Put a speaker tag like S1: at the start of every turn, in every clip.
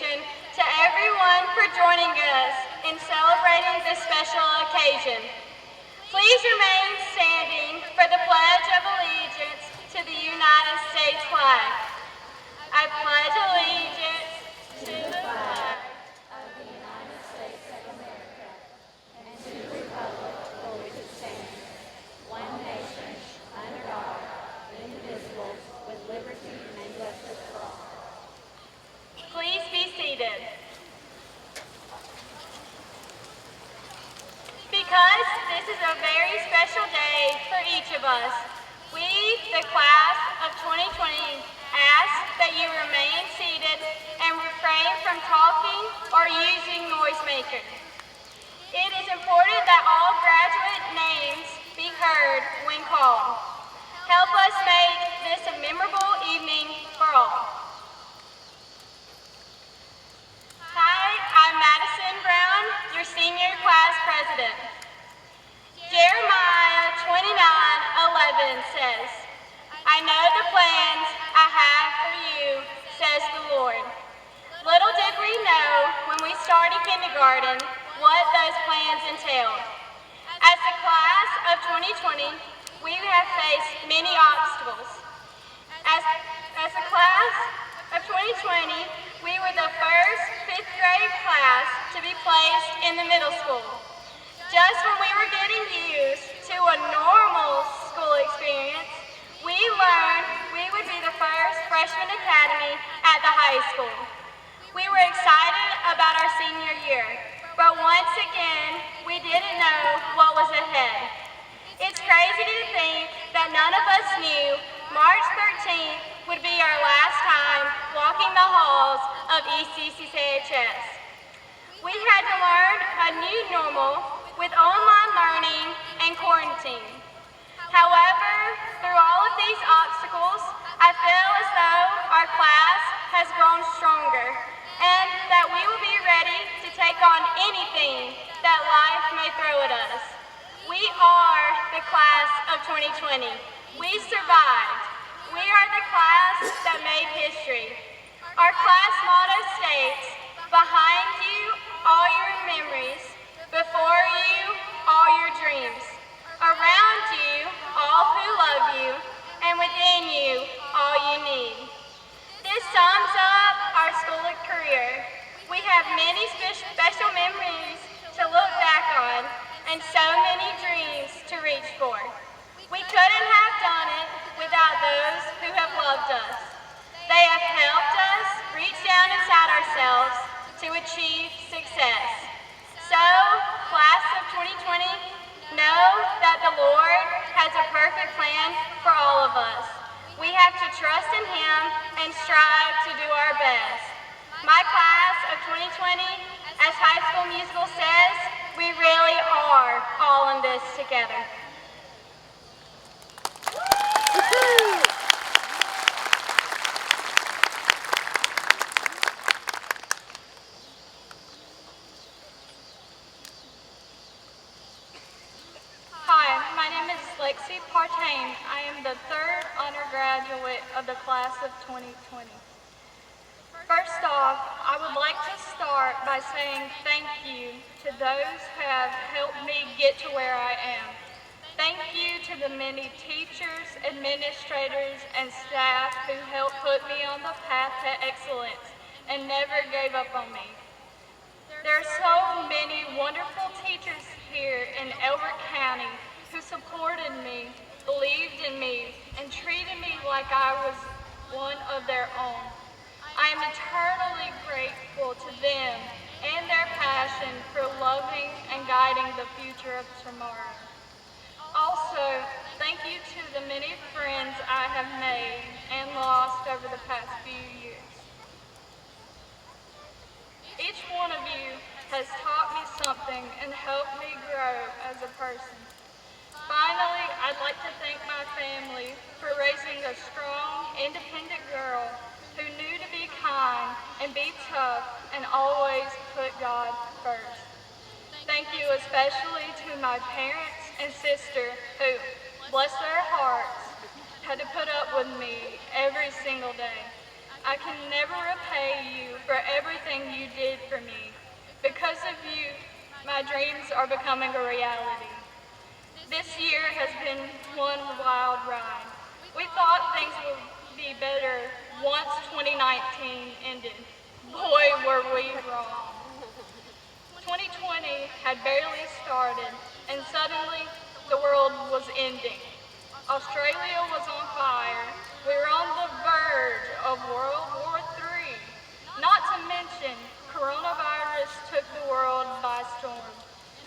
S1: appreciation to everyone for joining us in celebrating this special occasion. Please remain standing for the Pledge of Allegiance to the United States flag. I pledge allegiance to the flag
S2: of the United States of America and to the republic for which it stands, one nation, under God, indivisible, with liberty and justice for all.
S1: Please be seated. Because this is a very special day for each of us, we, the class of 2020, ask that you remain seated and refrain from talking or using noisemakers. It is important that all graduate names be heard when called. Help us make this a memorable evening for all. Hi, I'm Madison Brown, your senior class president. Jeremiah 29:11 says, I know the plans I have for you, says the Lord. Little did we know when we started kindergarten what those plans entailed. As the class of 2020, we have faced many obstacles. As a class of 2020, we were the first 5th grade class to be placed in the middle school. Just when we were getting used to a normal school experience, we learned we would be the first freshman academy at the high school. We were excited about our senior year, but once again, we didn't know what was ahead. It's crazy to think that none of us knew March 13th would be our last time walking the halls of ECCHS. We had to learn a new normal with online learning and quarantine. However, through all of these obstacles, I feel as though our class has grown stronger and that we will be ready to take on anything that life may throw at us. We are the class of 2020. We survived. We are the class that made history. Our class motto states, behind you, all your memories. Before you, all your dreams. Around you, all who love you. And within you, all you need. This sums up our school career. We have many special memories to look back on and so many dreams to reach for. We couldn't have done it without those who have loved us. They have helped us reach down inside ourselves to achieve success. So, class of 2020, know that the Lord has a perfect plan for all of us. We have to trust in Him and strive to do our best. My class of 2020, as High School Musical says, we really are all in this together. I am the 3rd undergraduate of the class of 2020. First off, I would like to start by saying thank you to those who have helped me get to where I am. Thank you to the many teachers, administrators, and staff who helped put me on the path to excellence and never gave up on me. There are so many wonderful teachers here in Elbert County who supported me, believed in me, and treated me like I was one of their own. I am eternally grateful to them and their passion for loving and guiding the future of tomorrow. Also, thank you to the many friends I have made and lost over the past few years. Each one of you has taught me something and helped me grow as a person. Finally, I'd like to thank my family for raising a strong, independent girl who knew to be kind and be tough and always put God first. Thank you especially to my parents and sister who, bless their hearts, had to put up with me every single day. I can never repay you for everything you did for me. Because of you, my dreams are becoming a reality. This year has been one wild ride. We thought things would be better once 2019 ended. Boy, were we wrong. 2020 had barely started, and suddenly the world was ending. Australia was on fire. We were on the verge of World War III. Not to mention, coronavirus took the world by storm.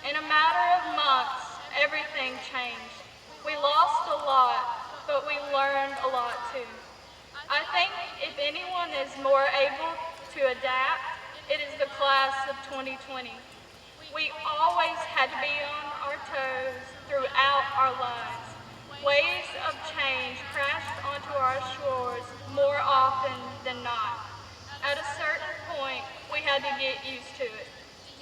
S1: In a matter of months, everything changed. We lost a lot, but we learned a lot too. I think if anyone is more able to adapt, it is the class of 2020. We always had to be on our toes throughout our lives. Waves of change crashed onto our shores more often than not. At a certain point, we had to get used to it.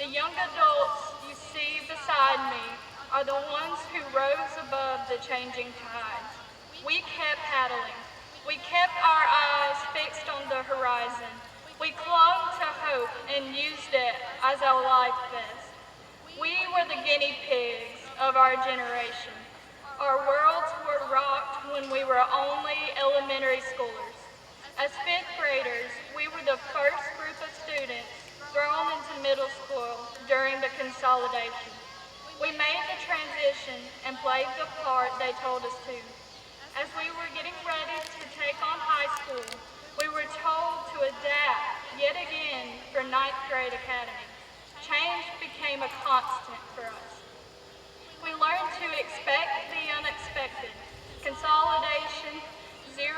S1: The young adults you see beside me are the ones who rose above the changing tides. We kept paddling. We kept our eyes fixed on the horizon. We clung to hope and used it as our life vest. We were the guinea pigs of our generation. Our worlds were rocked when we were only elementary schoolers. As fifth graders, we were the first group of students thrown into middle school during the consolidation. We made the transition and played the part they told us to. As we were getting ready to take on high school, we were told to adapt yet again for ninth grade academy. Change became a constant for us. We learned to expect the unexpected. Consolidation, 0, 1,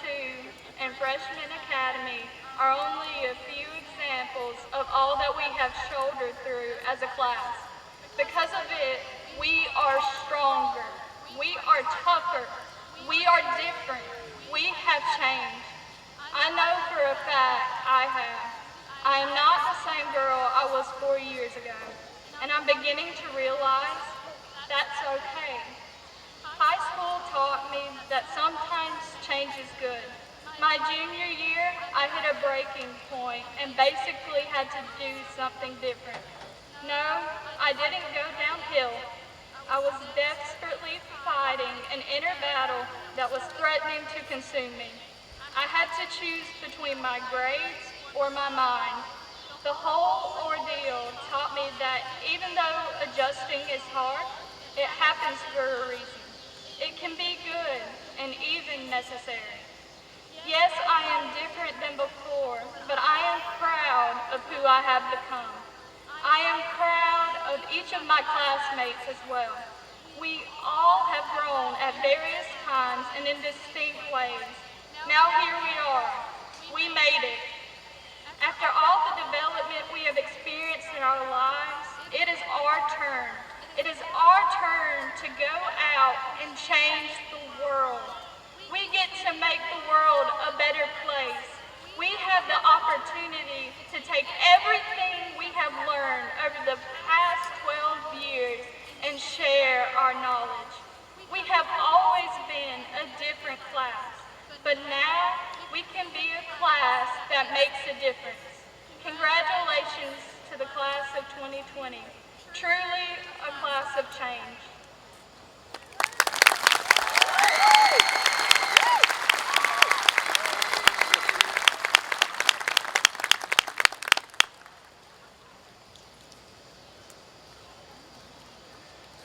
S1: 2, and freshman academy are only a few examples of all that we have shouldered through as a class. Because of it, we are stronger. We are tougher. We are different. We have changed. I know for a fact I have. I am not the same girl I was 4 years ago, and I'm beginning to realize that's okay. High school taught me that sometimes change is good. My junior year, I hit a breaking point and basically had to do something different. No, I didn't go downhill. I was desperately fighting an inner battle that was threatening to consume me. I had to choose between my grades or my mind. The whole ordeal taught me that even though adjusting is hard, it happens for a reason. It can be good and even necessary. Yes, I am different than before, but I am proud of who I have become. I am proud of each of my classmates as well. We all have grown at various times and in distinct ways. Now here we are. We made it. After all the development we have experienced in our lives, it is our turn. It is our turn to go out and change the world. We get to make the world a better place. We have the opportunity to take everything we have learned over the past 12 years and share our knowledge. We have always been a different class, but now we can be a class that makes a difference. Congratulations to the class of 2020. Truly a class of change.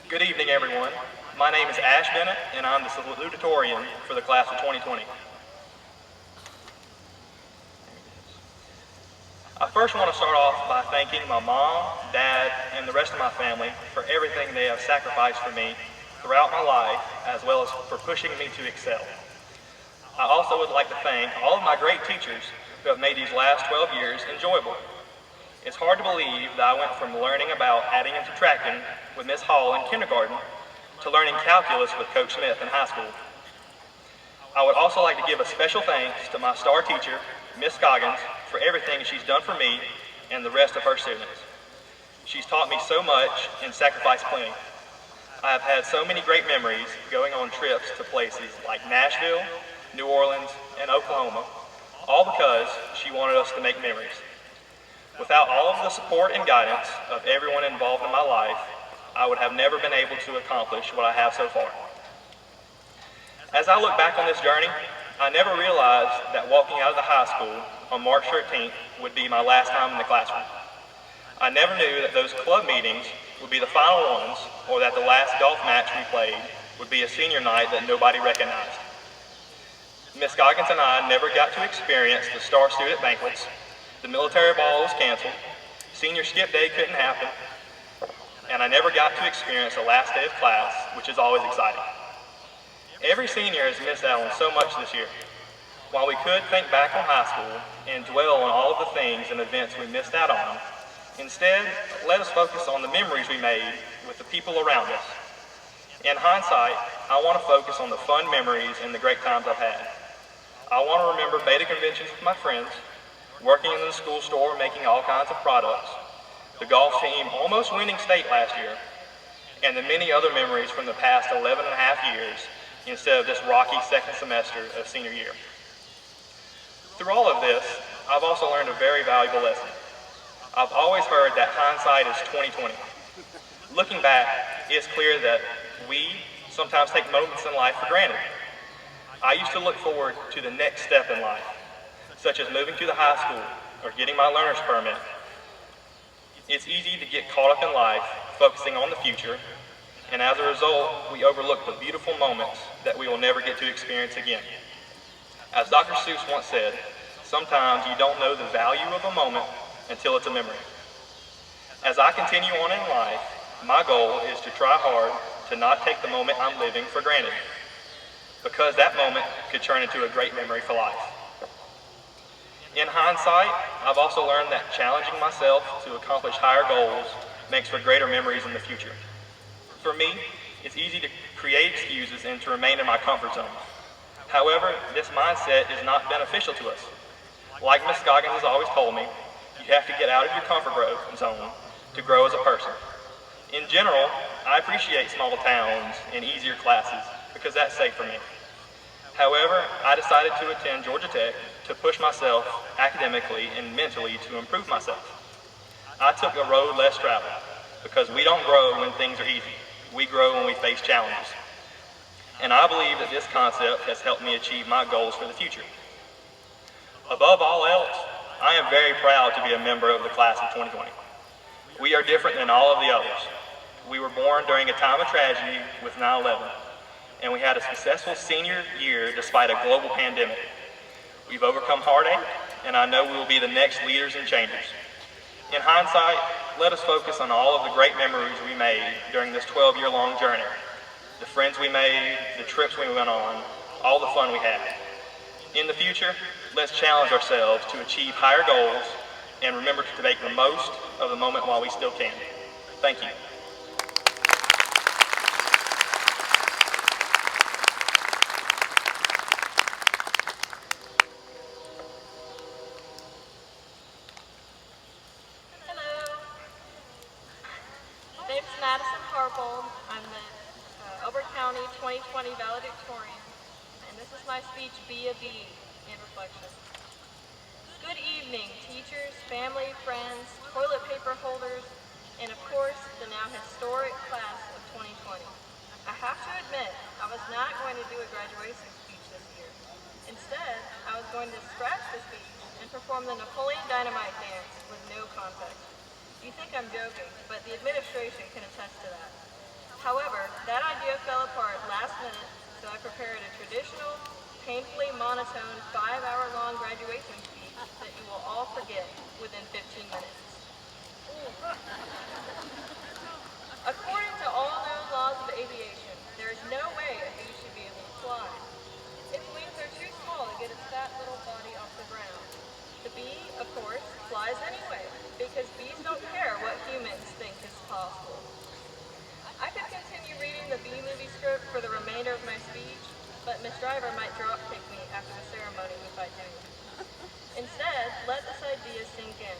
S3: Good evening, everyone. My name is Ash Bennett, and I'm the salutatorian for the class of 2020. I first want to start off by thanking my mom, dad, and the rest of my family for everything they have sacrificed for me throughout my life, as well as for pushing me to excel. I also would like to thank all of my great teachers who have made these last 12 years enjoyable. It's hard to believe that I went from learning about adding and subtracting with Miss Hall in kindergarten to learning calculus with Coach Smith in high school. I would also like to give a special thanks to my star teacher, Miss Scoggins, for everything she's done for me and the rest of her students. She's taught me so much and sacrificed plenty. I have had so many great memories going on trips to places like Nashville, New Orleans, and Oklahoma, all because she wanted us to make memories. Without all of the support and guidance of everyone involved in my life, I would have never been able to accomplish what I have so far. As I look back on this journey, I never realized that walking out of the high school on March 13th would be my last time in the classroom. I never knew that those club meetings would be the final ones, or that the last golf match we played would be a senior night that nobody recognized. Ms. Goggins and I never got to experience the Star Student banquets. The military ball was canceled, senior skip day couldn't happen, and I never got to experience the last day of class, which is always exciting. Every senior has missed out on so much this year. While we could think back on high school and dwell on all of the things and events we missed out on, instead, let us focus on the memories we made with the people around us. In hindsight, I want to focus on the fun memories and the great times I've had. I want to remember beta conventions with my friends, working in the school store making all kinds of products, the golf team almost winning state last year, and the many other memories from the past 11 and a half years instead of this rocky second semester of senior year. Through all of this, I've also learned a very valuable lesson. I've always heard that hindsight is 20/20. Looking back, it's clear that we sometimes take moments in life for granted. I used to look forward to the next step in life, such as moving to the high school or getting my learner's permit. It's easy to get caught up in life, focusing on the future, and as a result, we overlook the beautiful moments that we will never get to experience again. As Dr. Seuss once said, sometimes you don't know the value of a moment until it's a memory. As I continue on in life, my goal is to try hard to not take the moment I'm living for granted, because that moment could turn into a great memory for life. In hindsight, I've also learned that challenging myself to accomplish higher goals makes for greater memories in the future. For me, it's easy to create excuses and to remain in my comfort zone. However, this mindset is not beneficial to us. Like Ms. Goggins has always told me, you have to get out of your comfort zone to grow as a person. In general, I appreciate small towns and easier classes because that's safe for me. However, I decided to attend Georgia Tech to push myself academically and mentally to improve myself. I took a road less traveled because we don't grow when things are easy. We grow when we face challenges. And I believe that this concept has helped me achieve my goals for the future. Above all else, I am very proud to be a member of the class of 2020. We are different than all of the others. We were born during a time of tragedy with 9/11, and we had a successful senior year despite a global pandemic. We've overcome heartache, and I know we will be the next leaders and changers. In hindsight, let us focus on all of the great memories we made during this 12-year-long journey. The friends we made, the trips we went on, all the fun we had. In the future, let's challenge ourselves to achieve higher goals and remember to make the most of the moment while we still can. Thank you.
S1: I'm the Auburn County 2020 valedictorian, and this is my speech, Be a Bee, in reflection. Good evening, teachers, family, friends, toilet paper holders, and of course, the now historic class of 2020. I have to admit, I was not going to do a graduation speech this year. Instead, I was going to scratch the speech and perform the Napoleon Dynamite dance with no context. You think I'm joking, but the administration can attest to that. However, that idea fell apart last minute, so I prepared a traditional, painfully monotone 5-hour-long graduation speech that you will all forget within 15 minutes. According to all known laws of aviation, there is no way a bee should be able to fly. Its wings are too small to get its fat little body off the ground. The bee, of course, flies anyway, because bees don't care what humans think is possible. I could continue reading the bee movie script for the remainder of my speech, but Miss Driver might drop kick me after the ceremony if I do. Instead, let this idea sink in.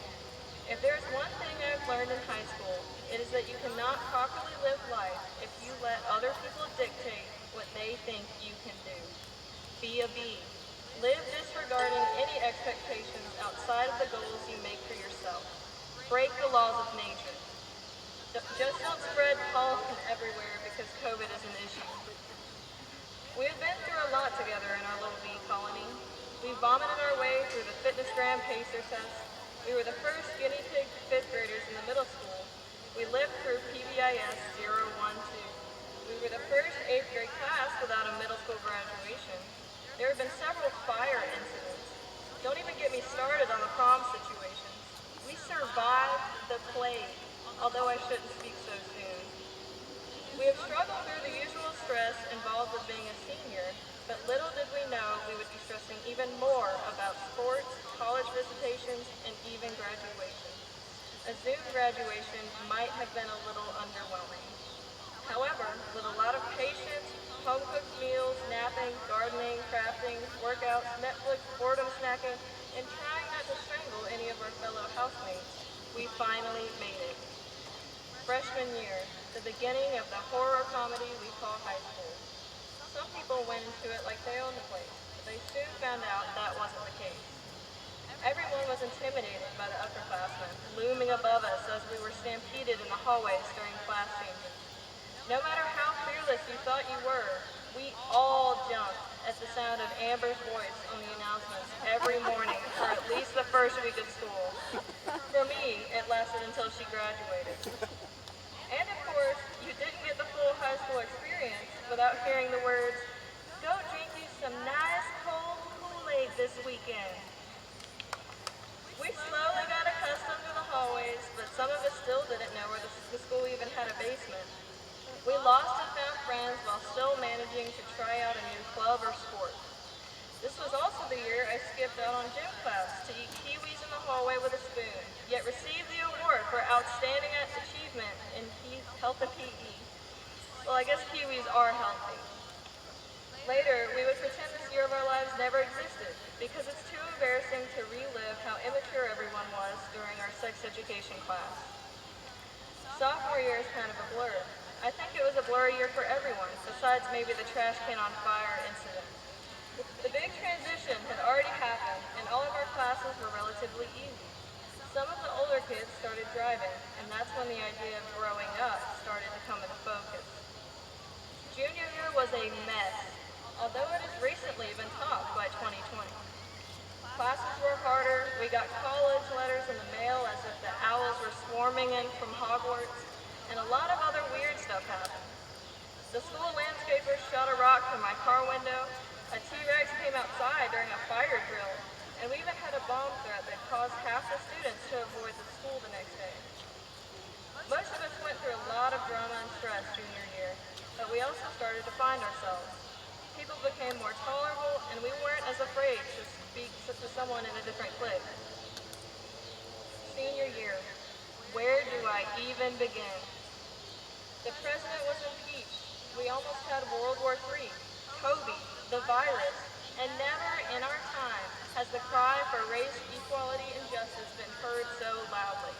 S1: If there is one thing I've learned in high school, it is that you cannot properly live life if you let other people dictate what they think you can do. Be a bee.
S4: Live disregarding any expectations outside of the goals you make for yourself. Break the laws of nature. Just don't spread pollen everywhere because COVID is an issue. We have been through a lot together in our little bee colony. We vomited our way through the Fitness Gram Pacer test. We were the first guinea pig 5th graders in the middle school. We lived through PBIS 012. We were the first 8th grade class without a middle school graduation. There have been several fire incidents. Don't even get me started on the prom situations. We survived the plague, although I shouldn't speak so soon. We have struggled through the usual stress involved with being a senior, but little did we know we would be stressing even more about sports, college visitations, and even graduation. A Zoom graduation might have been a little underwhelming. However, with a lot of patience, home-cooked meals, napping, gardening, crafting, workouts, Netflix, boredom snacking, and trying not to strangle any of our fellow housemates, we finally made it. Freshman year, the beginning of the horror comedy we call high school. Some people went into it like they owned the place, but they soon found out that wasn't the case. Everyone was intimidated by the upperclassmen, looming above us as we were stampeded in the hallways during class changes. No matter how fearless you thought you were, we all jumped at the sound of Amber's voice on the announcements every morning for at least the first week of school. For me, it lasted until she graduated. And of course, you didn't get the full high school experience without hearing the words, "Go drink you some nice cold Kool-Aid this weekend." We slowly got accustomed to the hallways, but some of us still didn't know where the school even had a basement. We lost and found friends while still managing to try out a new club or sport. This was also the year I skipped out on gym class to eat kiwis in the hallway with a spoon, yet received the award for outstanding achievement in health and PE. Well, I guess kiwis are healthy. Later, we would pretend this year of our lives never existed because it's too embarrassing to relive how immature everyone was during our sex education class. Sophomore year is kind of a blur. I think it was a blurry year for everyone, besides maybe the trash can on fire incident. The big transition had already happened, and all of our classes were relatively easy. Some of the older kids started driving, and that's when the idea of growing up started to come into focus. Junior year was a mess, although it has recently been topped by 2020. Classes were harder, we got college letters in the mail as if the owls were swarming in from Hogwarts, and a lot of other weird stuff happened. The school landscaper shot a rock through my car window, a T-Rex came outside during a fire drill, and we even had a bomb threat that caused half the students to avoid the school the next day. Most of us went through a lot of drama and stress junior year, but we also started to find ourselves. People became more tolerable, and we weren't as afraid to speak to someone in a different clique. Senior year, where do I even begin? The president was impeached. We almost had World War III, Kobe, the virus, and never in our time has the cry for race, equality, and justice been heard so loudly.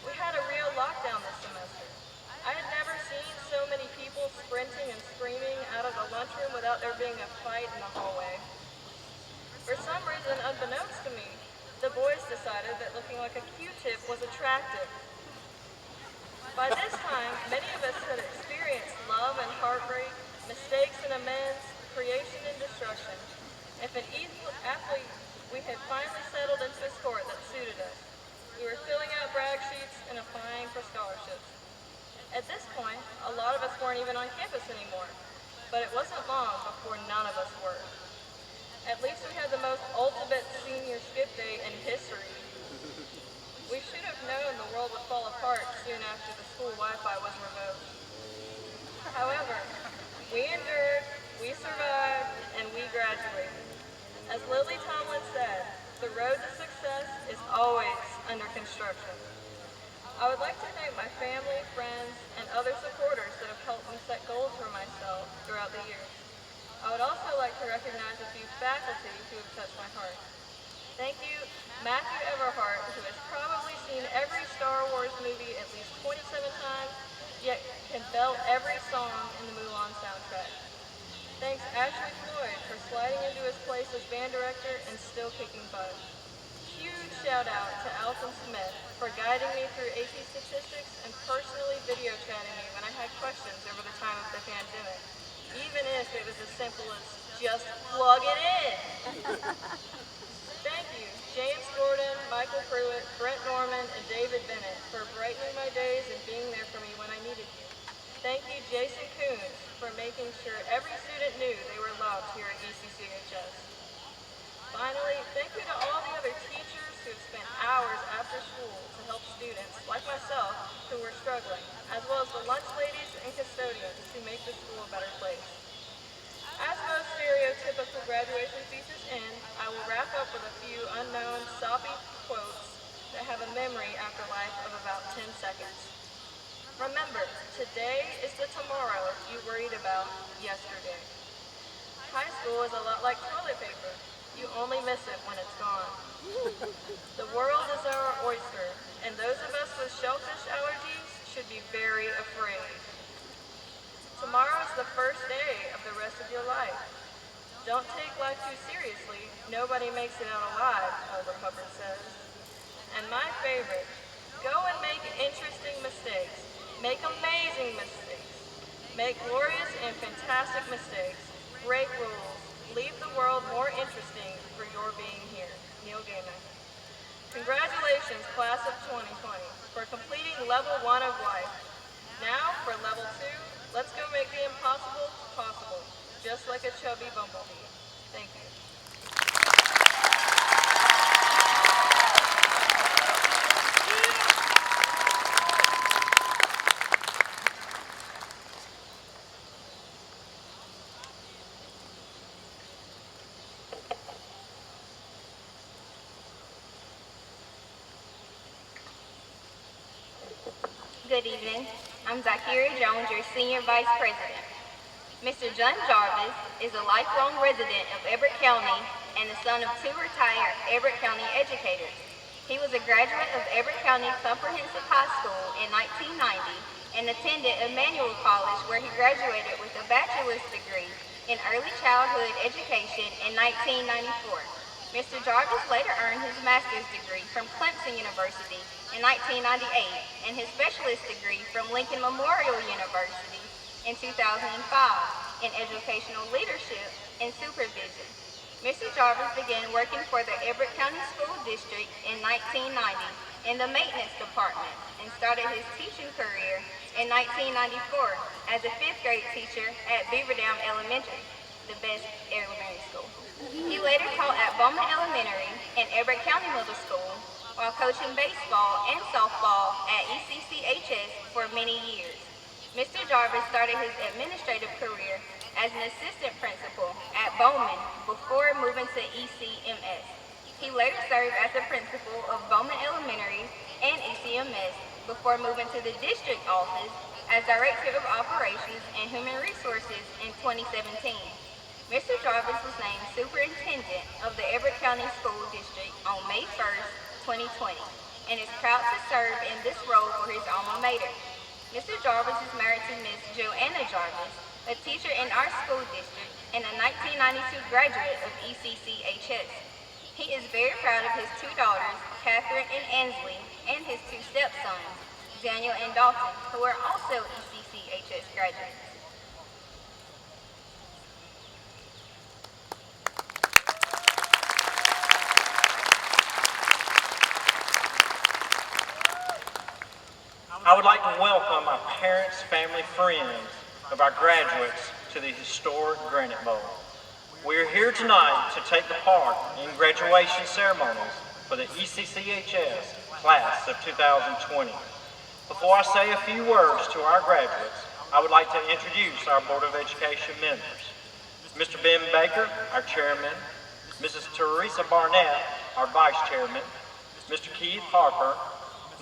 S4: We had a real lockdown this semester. I had never seen so many people sprinting and screaming out of the lunchroom without there being a fight in the hallway. For some reason, unbeknownst to me, the boys decided that looking like a Q-tip was attractive. By this time, many of us had experienced love and heartbreak, mistakes and amends, creation and destruction. If an athlete, we had finally settled into a sport that suited us. We were filling out brag sheets and applying for scholarships. At this point, a lot of us weren't even on campus anymore, but it wasn't long before none of us were. At least we had the most ultimate senior skip day in history. We should have known the world would fall apart soon after the school Wi-Fi was revoked. However, we endured, we survived, and we graduated. As Lily Tomlin said, the road to success is always under construction. I would like to thank my family, friends, and other supporters that have helped me set goals for myself throughout the years. I would also like to recognize a few faculty who have touched my heart. Thank you, Matthew Everhart, who has probably seen every Star Wars movie at least 27 times, yet can belt every song in the Mulan soundtrack. Thanks Ashley Floyd for sliding into his place place as band director and still kicking butt. Huge shout out to Alton Smith for guiding me through AP statistics and personally video chatting me when I had questions over the time of the pandemic, even if it was as simple as just plug it in. Thank you, James Gordon, Michael Pruitt, Brent Norman, and David Bennett for brightening my days and being there for me when I needed you. Thank you, Jason Coombs, for making sure every student knew they were loved here at ECCHS. Finally, thank you to all the other teachers who have spent hours after school to help students, like myself, who were struggling, as well as the lunch ladies and custodians who make the school a better place. As most stereotypical graduation speeches end, I will wrap up with a few unknown, soppy quotes that have a memory afterlife of about 10 seconds. Remember, today is the tomorrow you worried about yesterday. High school is a lot like toilet paper. You only miss it when it's gone. The world is our oyster, and those of us with shellfish allergies should be very afraid. Tomorrow is the first day of the rest of your life. Don't take life too seriously. Nobody makes it out alive, Elder Hubbard says. And my favorite, go and make interesting mistakes. Make amazing mistakes. Make glorious and fantastic mistakes. Break rules. Leave the world more interesting for your being here. Neil Gaiman. Congratulations, class of 2020, for completing level 1 of life. Now, for level 2, let's go make the impossible possible, just like a chubby bumblebee. Thank you.
S1: Good evening. I'm Zakiria Jones, your Senior Vice President. Mr. John Jarvis is a lifelong resident of Everett County and the son of 2 retired Everett County educators. He was a graduate of Everett County Comprehensive High School in 1990 and attended Emmanuel College, where he graduated with a bachelor's degree in early childhood education in 1994. Mr. Jarvis later earned his master's degree from Clemson University in 1998 and his specialist degree from Lincoln Memorial University in 2005 in educational leadership and supervision. Mr. Jarvis began working for the Everett County School District in 1990 in the maintenance department and started his teaching career in 1994 as a 5th grade teacher at Beaver Dam Elementary, the best elementary school. He later taught at Bowman Elementary and Everett County Middle School while coaching baseball and softball at ECCHS for many years. Mr. Jarvis started his administrative career as an assistant principal at Bowman before moving to ECCHS. He later served as the principal of Bowman Elementary and ECCHS before moving to the district office as Director of Operations and Human Resources in 2017. Mr. Jarvis was named Superintendent of the Everett County School District on May 1st, 2020, and is proud to serve in this role for his alma mater. Mr. Jarvis is married to Miss Joanna Jarvis, a teacher in our school district and a 1992 graduate of ECCHS. He is very proud of his 2 daughters, Catherine and Ansley, and his 2 stepsons, Daniel and Dalton, who are also ECCHS graduates.
S5: I would like to welcome our parents, family, friends of our graduates to the historic Granite Bowl. We are here tonight to take part in graduation ceremonies for the ECCHS class of 2020. Before I say a few words to our graduates, I would like to introduce our Board of Education members. Mr. Ben Baker, our chairman, Mrs. Teresa Barnett, our vice chairman, Mr. Keith Harper,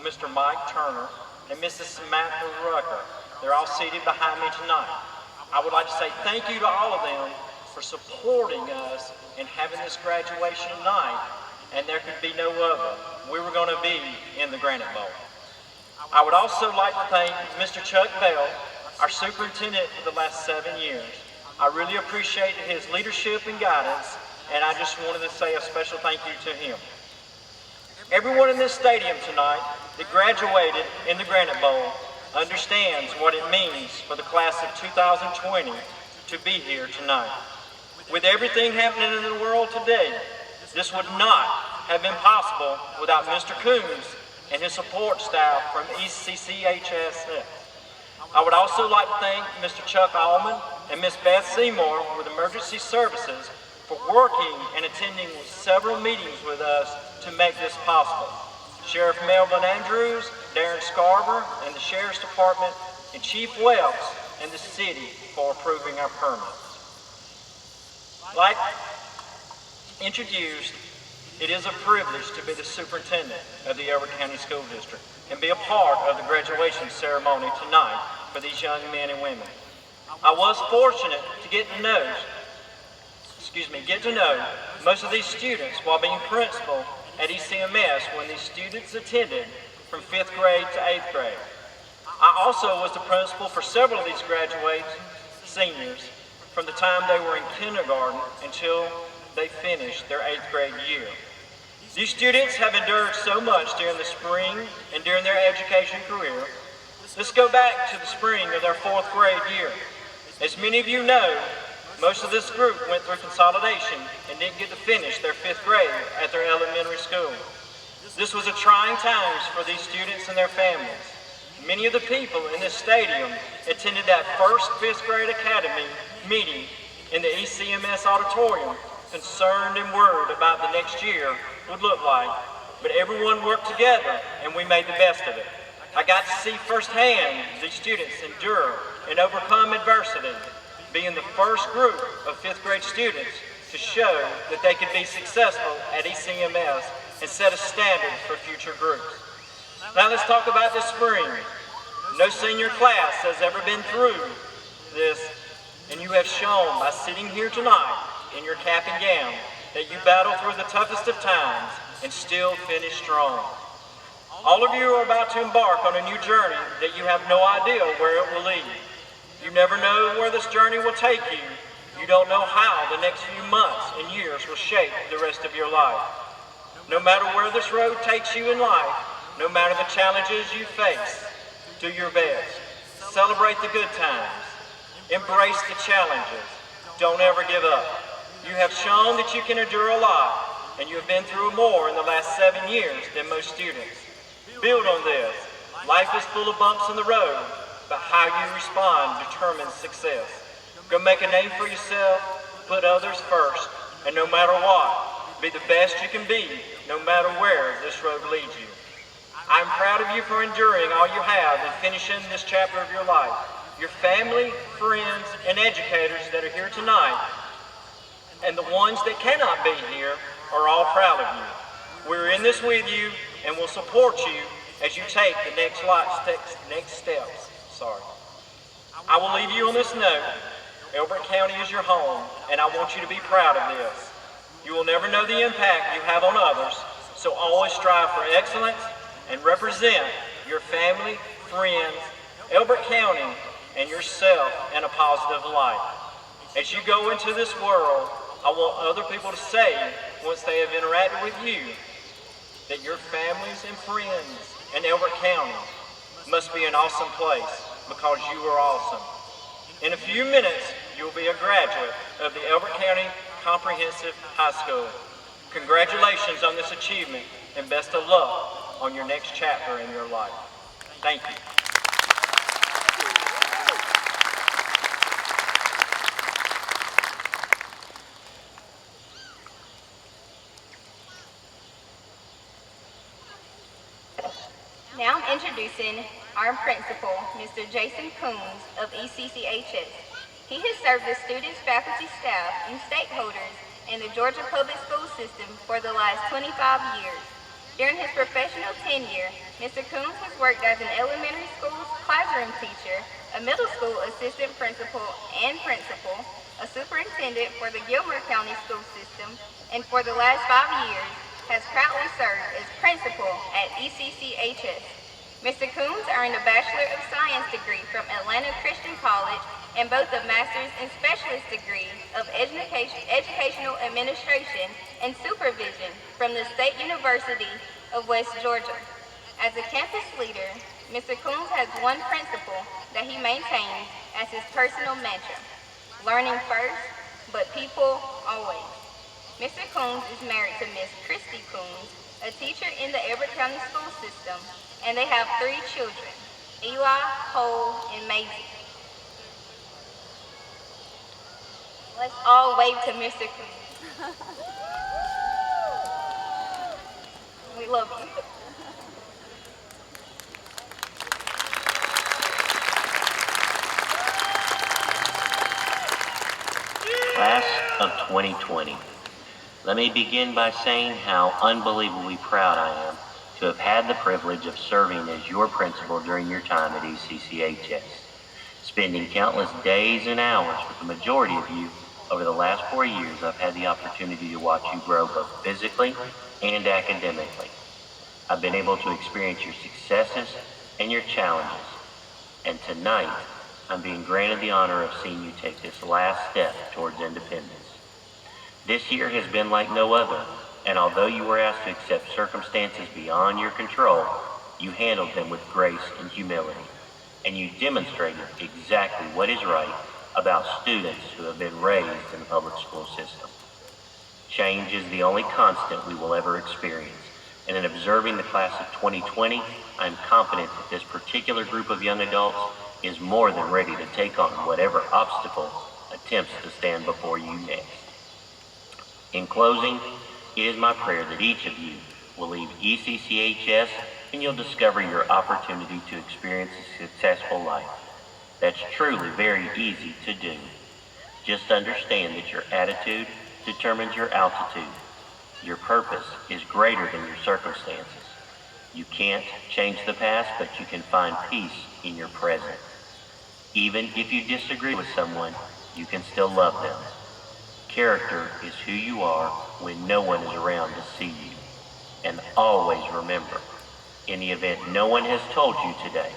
S5: Mr. Mike Turner, and Mrs. Samantha Rucker. They're all seated behind me tonight. I would like to say thank you to all of them for supporting us in having this graduation night, and there could be no other. We were going to be in the Granite Bowl. I would also like to thank Mr. Chuck Bell, our superintendent for the last 7 years. I really appreciated his leadership and guidance and I just wanted to say a special thank you to him. Everyone in this stadium tonight that graduated in the Granite Bowl understands what it means for the class of 2020 to be here tonight. With everything happening in the world today, this would not have been possible without Mr. Coombs and his support staff from ECCHS. I would also like to thank Mr. Chuck Allman and Miss Beth Seymour with Emergency Services for working and attending several meetings with us to make this possible. Sheriff Melvin Andrews, Darren Scarver, and the Sheriff's Department, and Chief Wells and the city for approving our permits. Like introduced, it is a privilege to be the superintendent of the Elbert County School District and be a part of the graduation ceremony tonight for these young men and women. I was fortunate to get to know most of these students while being principal at ECMS when these students attended from 5th grade to 8th grade. I also was the principal for several of these graduating seniors from the time they were in kindergarten until they finished their 8th grade year. These students have endured so much during the spring and during their education career. Let's go back to the spring of their 4th grade year. As many of you know, most of this group went through consolidation and didn't get to finish their 5th grade at their elementary school. This was a trying times for these students and their families. Many of the people in this stadium attended that first 5th grade academy meeting in the ECMS auditorium, concerned and worried about the next year would look like, but everyone worked together and we made the best of it. I got to see firsthand these students endure and overcome adversity, being the first group of 5th grade students to show that they could be successful at ECMS and set a standard for future groups. Now let's talk about this spring. No senior class has ever been through this, and you have shown by sitting here tonight in your cap and gown that you battle through the toughest of times and still finish strong. All of you are about to embark on a new journey that you have no idea where it will lead. You never know where this journey will take you. You don't know how the next few months and years will shape the rest of your life. No matter where this road takes you in life, no matter the challenges you face, do your best. Celebrate the good times. Embrace the challenges. Don't ever give up. You have shown that you can endure a lot, and you have been through more in the last 7 years than most students. Build on this. Life is full of bumps in the road, but how you respond determines success. Go make a name for yourself, put others first, and no matter what, be the best you can be, no matter where this road leads you. I'm proud of you for enduring all you have and finishing this chapter of your life. Your family, friends, and educators that are here tonight, and the ones that cannot be here, are all proud of you. We're in this with you, and will support you as you take the next steps. I will leave you on this note. Elbert County is your home, and I want you to be proud of this. You will never know the impact you have on others, so always strive for excellence and represent your family, friends, Elbert County, and yourself in a positive light. As you go into this world, I want other people to say, once they have interacted with you, that your families and friends in Elbert County must be an awesome place because you are awesome. In a few minutes, you'll be a graduate of the Elbert County Comprehensive High School. Congratulations on this achievement and best of luck on your next chapter in your life. Thank you.
S1: Now I'm introducing our principal, Mr. Jason Coombs of ECCHS. He has served the students, faculty, staff, and stakeholders in the Georgia public school system for the last 25 years. During his professional tenure, Mr. Coombs has worked as an elementary school classroom teacher, a middle school assistant principal and principal, a superintendent for the Gilmer County school system, and for the last 5 years has proudly served as principal at ECCHS. Mr. Coombs earned a Bachelor of Science degree from Atlanta Christian College and both a master's and specialist degree of educational administration and supervision from the State University of West Georgia. As a campus leader, Mr. Coombs has one principle that he maintains as his personal mantra: learning first, but people always. Mr. Coombs is married to Miss Christy Coombs, a teacher in the Everett County school system, and they have 3 children, Eli, Cole, and Maisie. Let's all wave to Mr. Coombs. We love you.
S6: Class of 2020. Let me begin by saying how unbelievably proud I am to have had the privilege of serving as your principal during your time at ECCHS. Spending countless days and hours with the majority of you over the last 4 years, I've had the opportunity to watch you grow both physically and academically. I've been able to experience your successes and your challenges. And tonight, I'm being granted the honor of seeing you take this last step towards independence. This year has been like no other, and although you were asked to accept circumstances beyond your control, you handled them with grace and humility, and you demonstrated exactly what is right about students who have been raised in the public school system. Change is the only constant we will ever experience, and in observing the class of 2020, I'm confident that this particular group of young adults is more than ready to take on whatever obstacle attempts to stand before you next. In closing, it is my prayer that each of you will leave ECCHS and you'll discover your opportunity to experience a successful life. That's truly very easy to do. Just understand that your attitude determines your altitude. Your purpose is greater than your circumstances. You can't change the past, but you can find peace in your present. Even if you disagree with someone, you can still love them. Character is who you are when no one is around to see you. And always remember, in the event no one has told you today,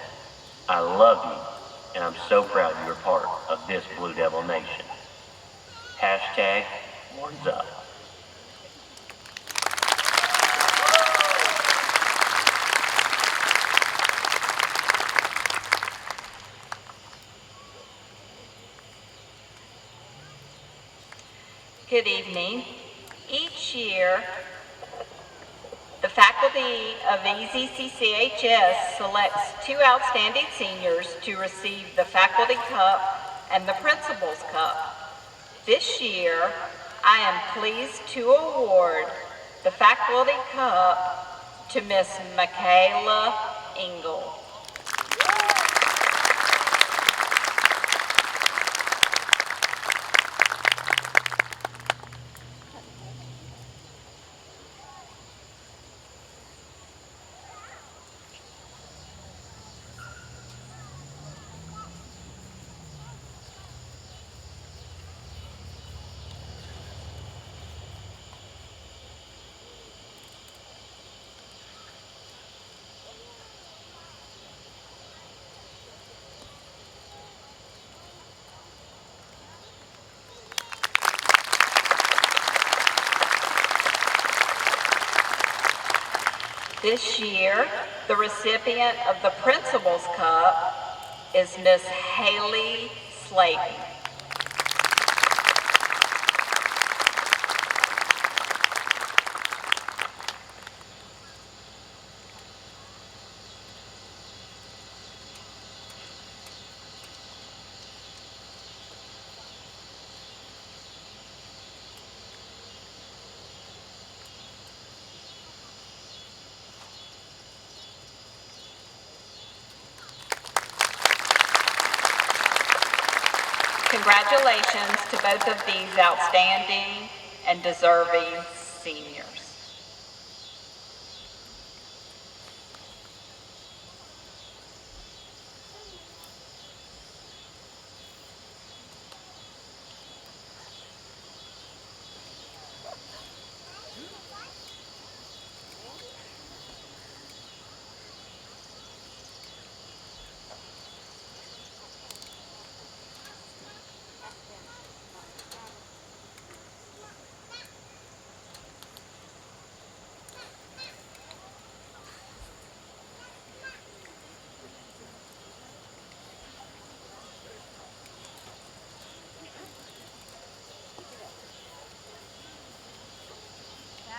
S6: I love you, and I'm so proud you're part of this Blue Devil Nation. Hashtag Horns Up.
S7: Good evening. Each year, the faculty of ECCHS selects 2 outstanding seniors to receive the Faculty Cup and the Principal's Cup. This year, I am pleased to award the Faculty Cup to Miss Michaela Engel. This year, the recipient of the Principal's Cup is Miss Haley Slayton. Congratulations to both of these outstanding and deserving seniors.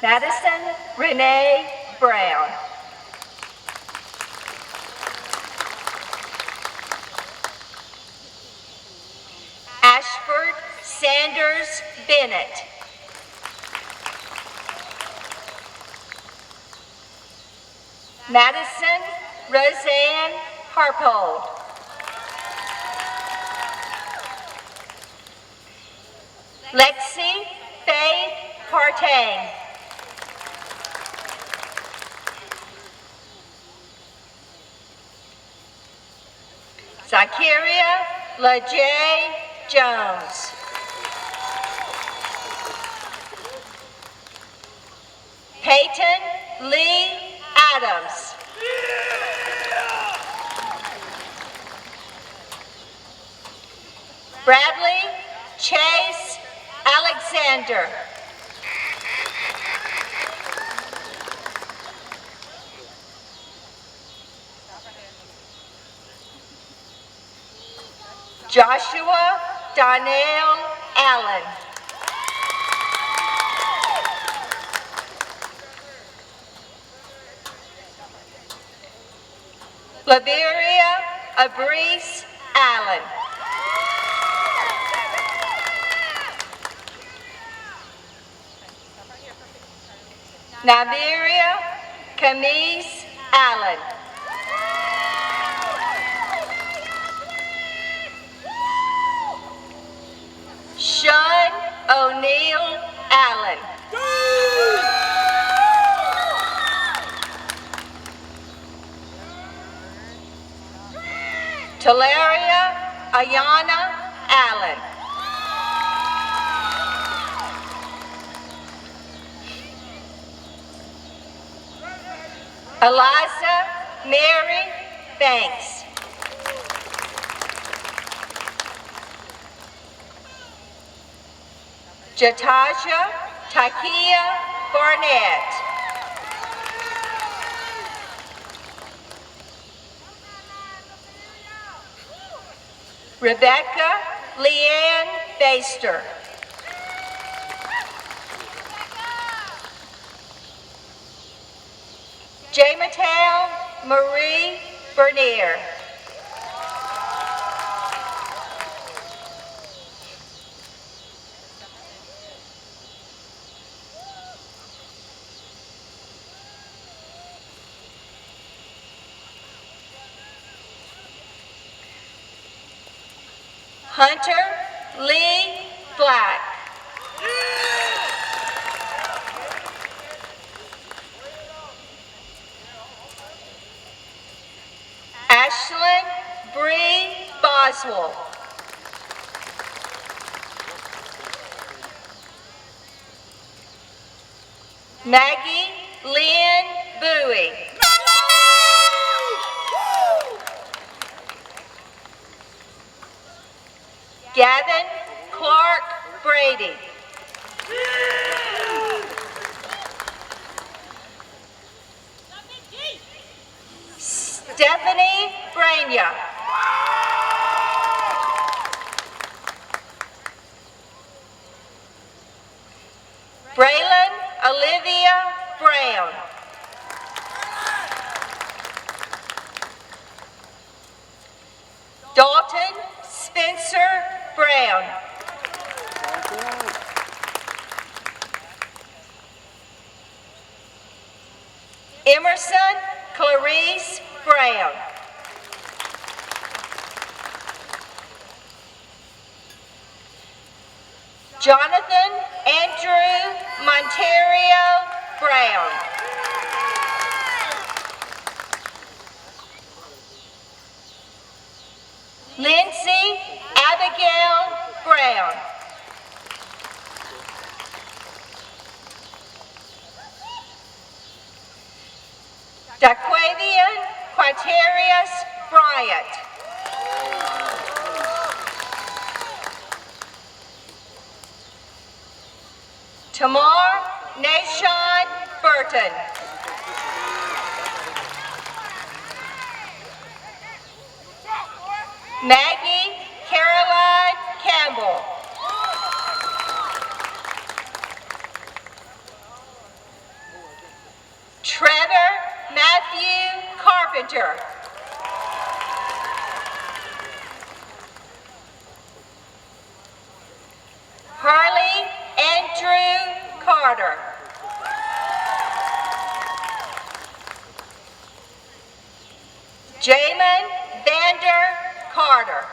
S7: Madison Renee Brown. Ashford Sanders Bennett. Madison Roseanne Harpold. Lexi Faye Partain. Zakiria LaJ Jones. Peyton Lee Adams. Bradley Chase Alexander. Joshua Donnell Allen. Laveria Abrice Allen. Naviria Camise Allen. Sean O'Neill Allen. Talaria Ayana Allen. Eliza Mary Banks. Jataja Takia Barnett. Rebecca Leanne Baster. J. Mattel Marie Bernier. Hunter Lee Black. Ashlyn Bree Boswell. Maggie Lynn Bowie. Gavin Clark Brady. Stephanie Brania. Braylon Olivia Brown. Dalton Spencer Brown. Emerson Clarice Brown. Jonathan Andrew Monterio Brown. Lindsay Abigail Brown. Daquavian Quaterius Bryant. Tamar Nashon Burton. Maggie Caroline Campbell. Carpenter. Harley Andrew Carter. Jamin Vander Carter.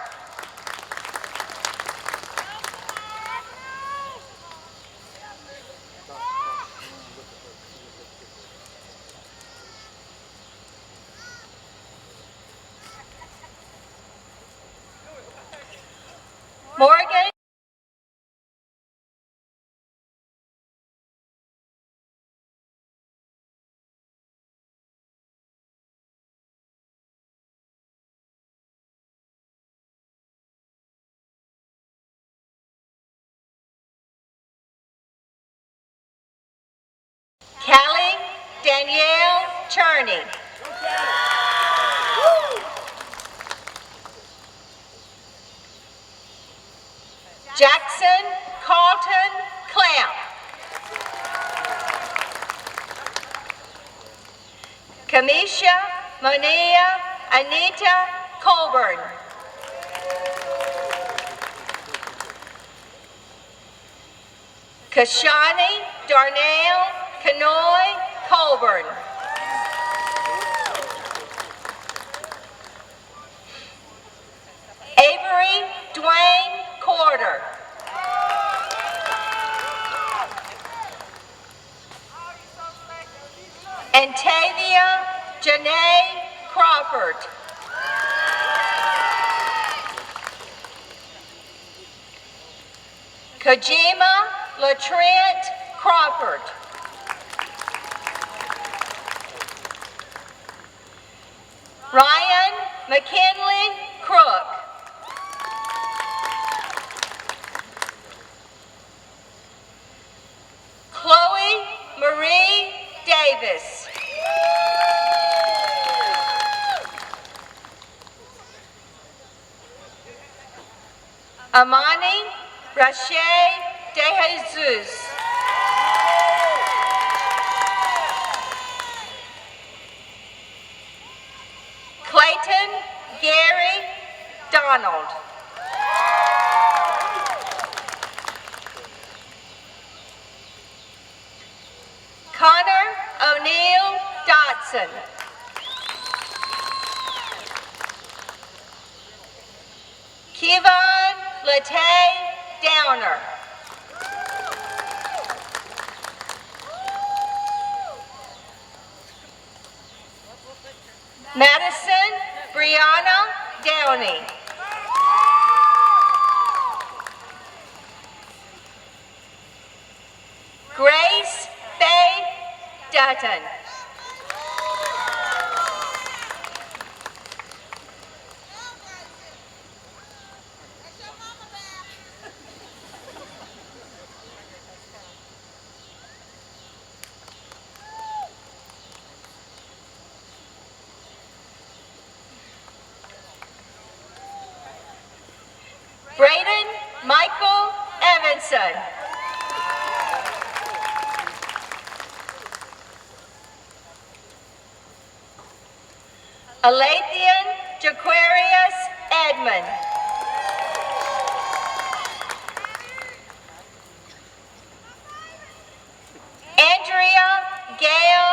S7: Morgan Callie Danielle Cherney. Jackson Carlton Clamp. Kamisha Monia Anita Colburn. Kashani Darnell Kanoy Colburn. Avery Dwayne Corder. Antavia Janae Crawford. Kojima LaTrent Crawford. Ryan McKinley Crook. Chloe Marie Davis. Amani Rashay De Jesus. Clayton Gary Donald. Connor O'Neill Dodson. Kevon Latay Downer. Madison Brianna Downey. Grace Faye Dutton. Braden Michael Evanson. Alathian Jaquarius Edmond. Andrea Gail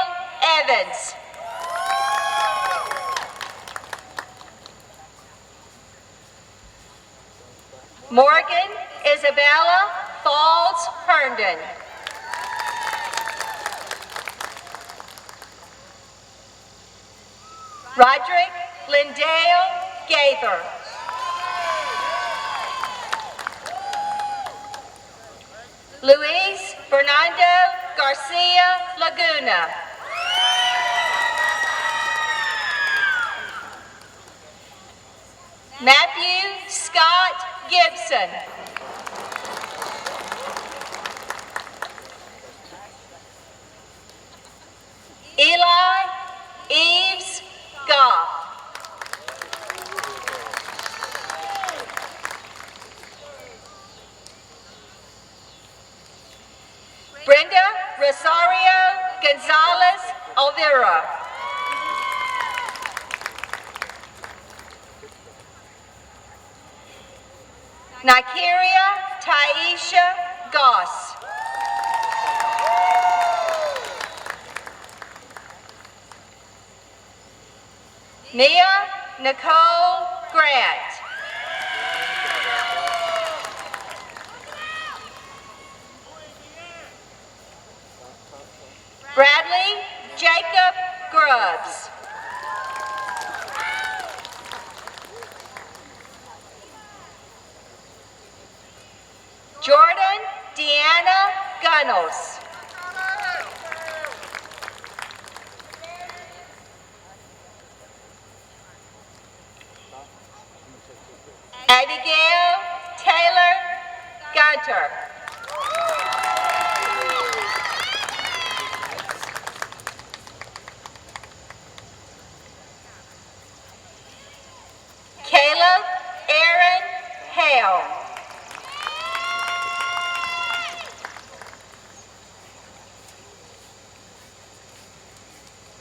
S7: Evans. Morgan Isabella Falls Herndon. Roderick Lindale Gaither. Luis Fernando Garcia Laguna. Matthew Scott Gibson. Eli Eves Goff. Brenda Rosario Gonzalez Olvera. Nikeria Taisha Goss. Nia Nicole Grant. Bradley Jacob Grubbs. Jordan Deanna Gunnels. Abigail Taylor Gunter. Caleb Aaron Hale.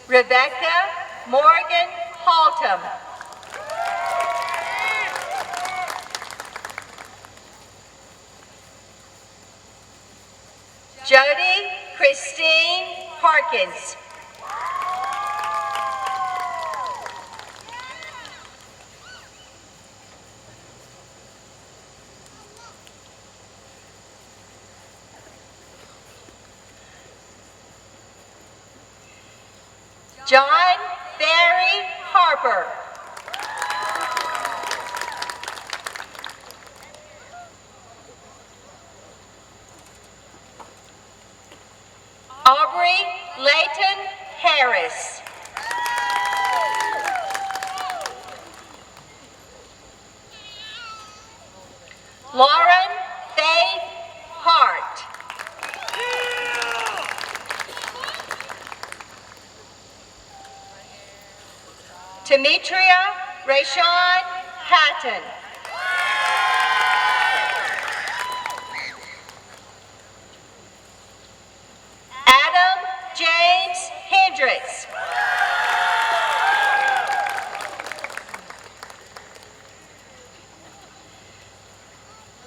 S7: Rebecca Morgan Haltom. Jody Christine Harkins. John Barry Harper. Aubrey Layton Harris. Lauren Faith Hart. Demetria Rayshawn Hatton. Adam James Hendricks.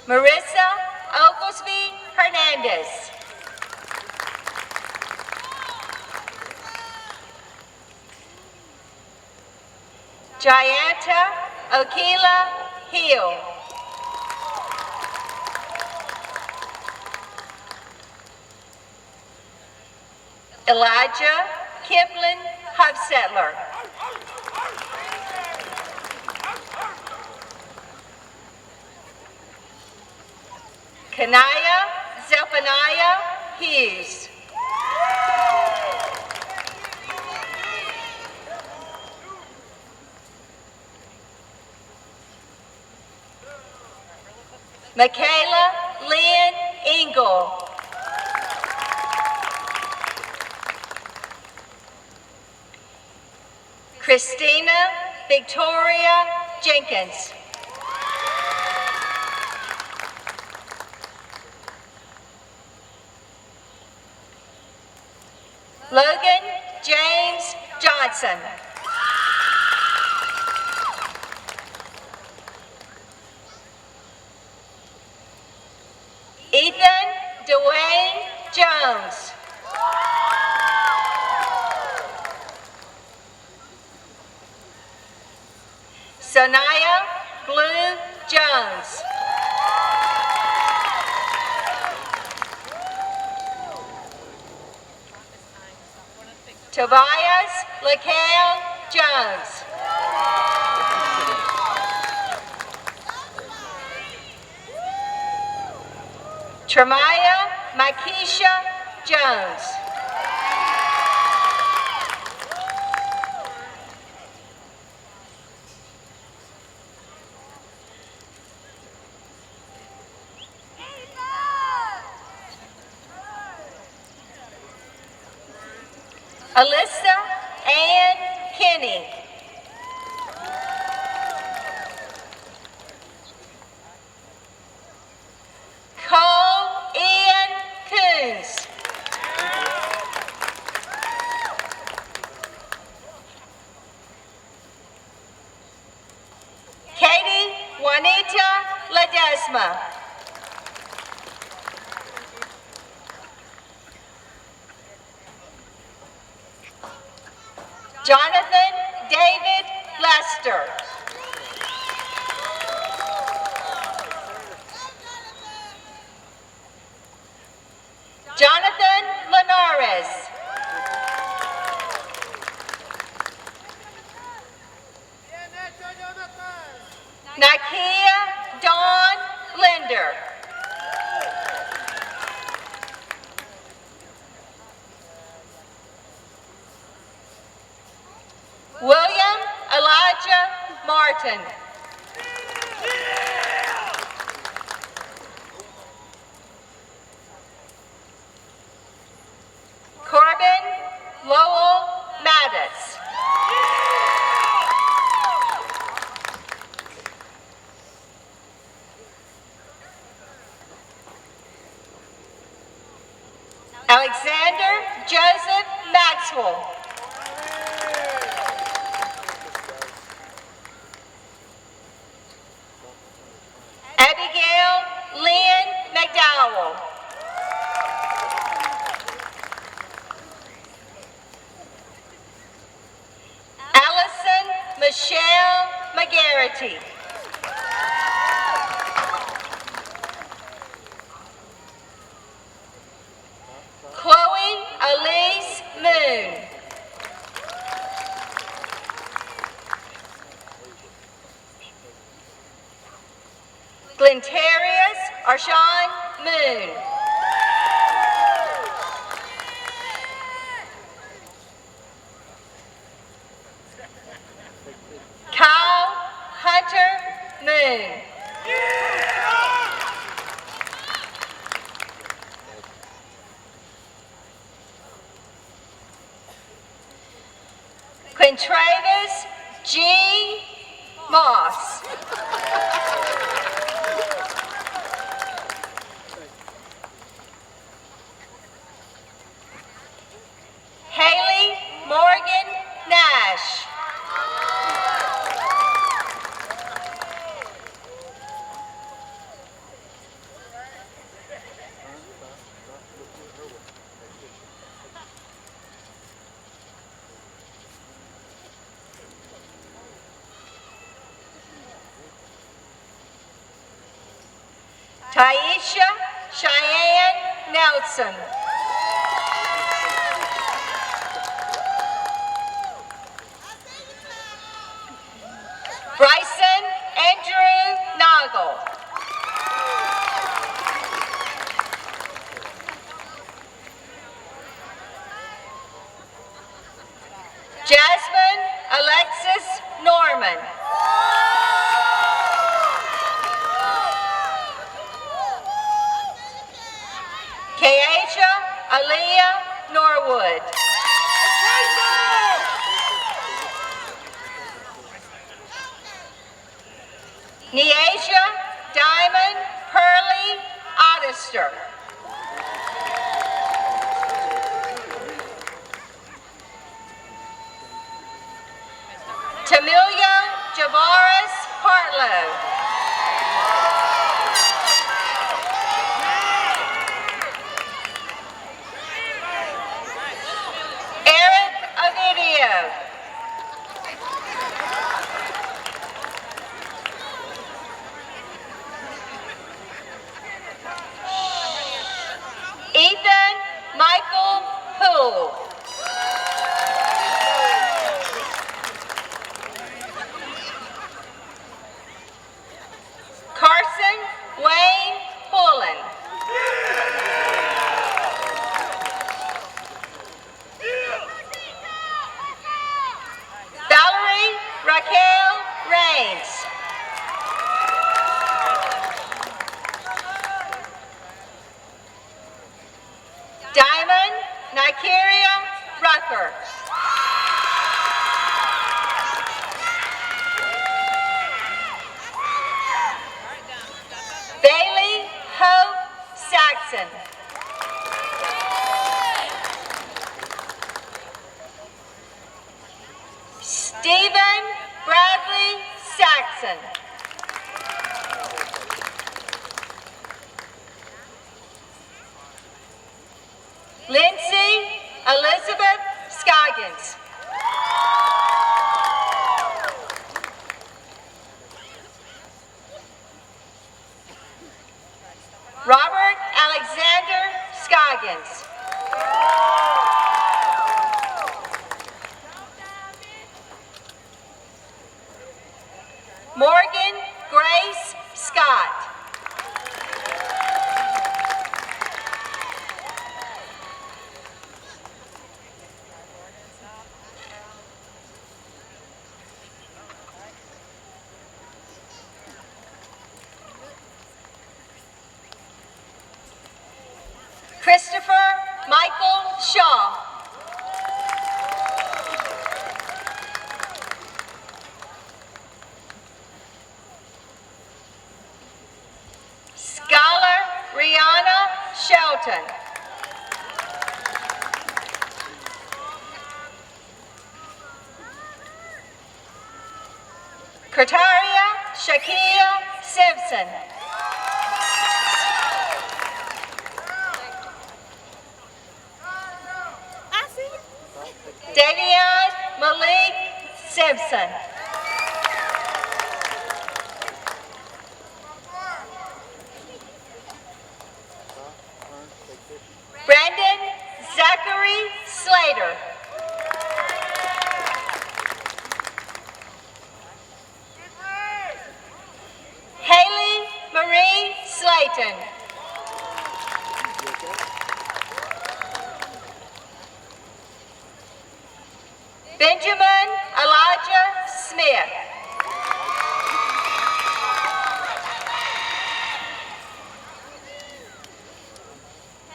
S7: Marissa Oglesby Hernandez. Jayanta Okila Hill. Elijah Kipling Hufsettler. Kanaya Zephaniah Hughes. Michaela Lynn Engel. Christina Victoria Jenkins. Logan James Johnson. Ethan Dwayne Jones. Sanaya Blue Jones. Tobias LaCale Jones. Tremaya Makisha Jones. Alyssa Ann Kinney. Cole Ian Coons. Katie Juanita Ledesma. Ledesma. Jonathan David Lester. Jonathan Linares. Nakia Dawn Linder. William Elijah Martin. Corbin Lowell Maddox. Alexander Joseph Maxwell. Abigail Lynn McDowell. Allison Michelle McGarity. Chloe Elise Moon. Glentarius Arshawn Moon. Kyle Hunter Moon. Quintravis G. Moss. Haley Morgan Nash. Taisha Cheyenne Nelson. Bryson Andrew Noggle. Jasmine Alexis Norman. Keasia Aaliyah Norwood. Neasia Diamond Pearlie Oddister. Tamilio Javaris Partlow. Eric Ovidio. Ethan Michael Poole. Carson Wayne Pullen. Valerie Raquel Raines. Diamond Nikeria Rucker. Bailey Hope Saxon. Stephen Bradley Saxon.
S1: Lindsay Elizabeth Scoggins. Robert Alexander Scoggins. Morgan Grace Scott. Christopher Michael Shaw. Scholar Rihanna Shelton. Kataria Shakia Simpson. Davion Malik Simpson. Brandon Zachary Slater. Haley Marie Slayton. Benjamin Elijah Smith.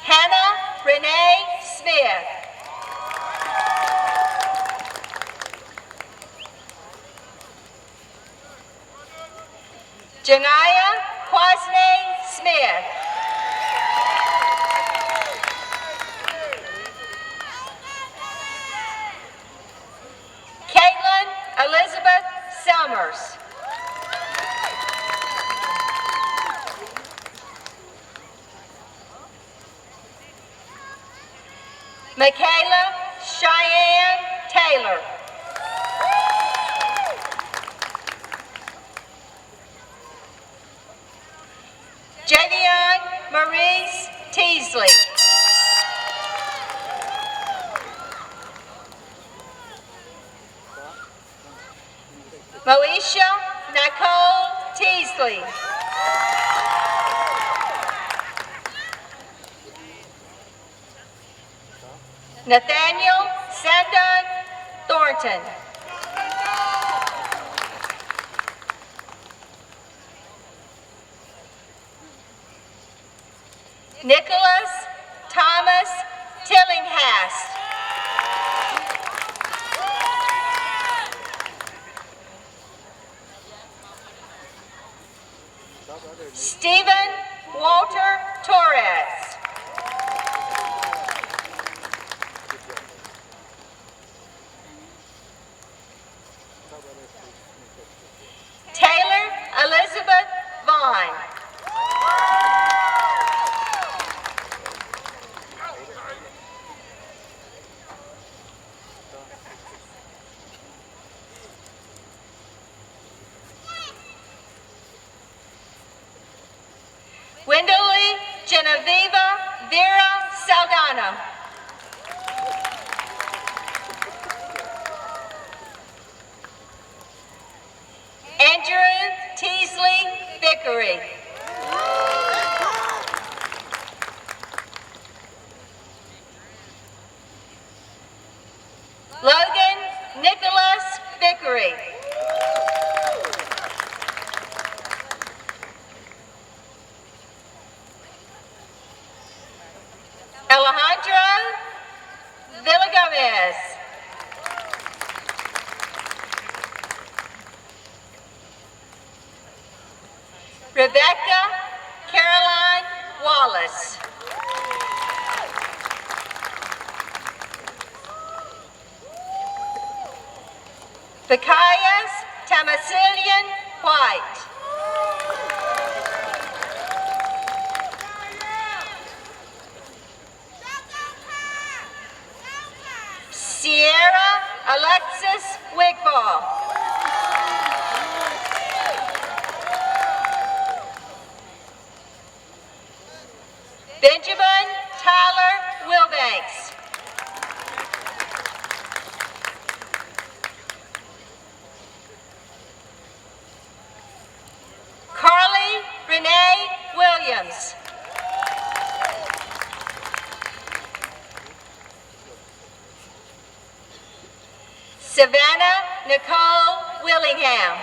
S1: Hannah Renee Smith. Janiyah Quasney Smith. Caitlin Elizabeth Summers. Michaela Cheyenne Taylor. Javion Maurice Teasley. Moesha Nicole Teasley. Nathaniel Sandon Thornton. Nicholas Thomas Tillinghast. Stephen Walter Torres. Taylor Elizabeth Vaughn. Wendell Genevieve Vera Saldana. Andrew Teasley Vickery. Logan Nicholas Vickery. Alejandro Villagomez. Rebecca Caroline Wallace. Zacchaeus Tamasilian White.
S7: Alexis Wigball. Benjamin Tyler Wilbanks. Carly Renee Williams. Savannah Nicole Willingham.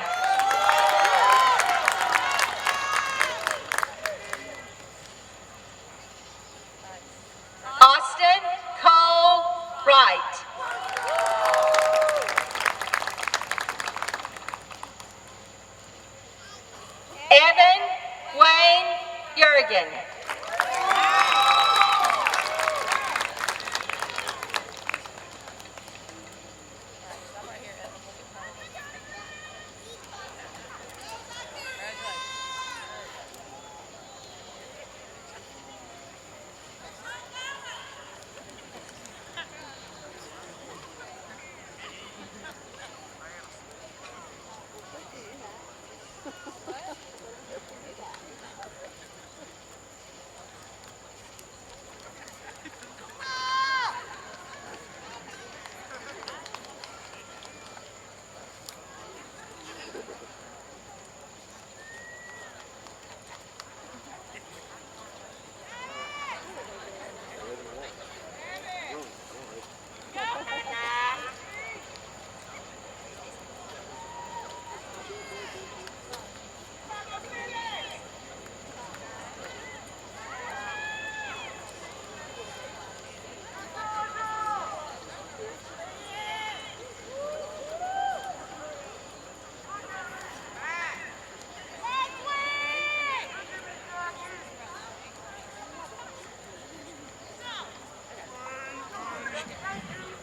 S7: Austin Cole Wright. Evan Wayne Jurgen.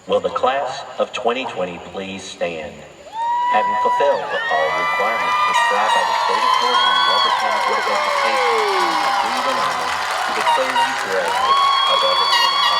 S6: Will the class of 2020 please stand? Having fulfilled all requirements prescribed by the State of Georgia and the Weber County Board of Education, it is a duty and honor to declare you graduates of Weber County.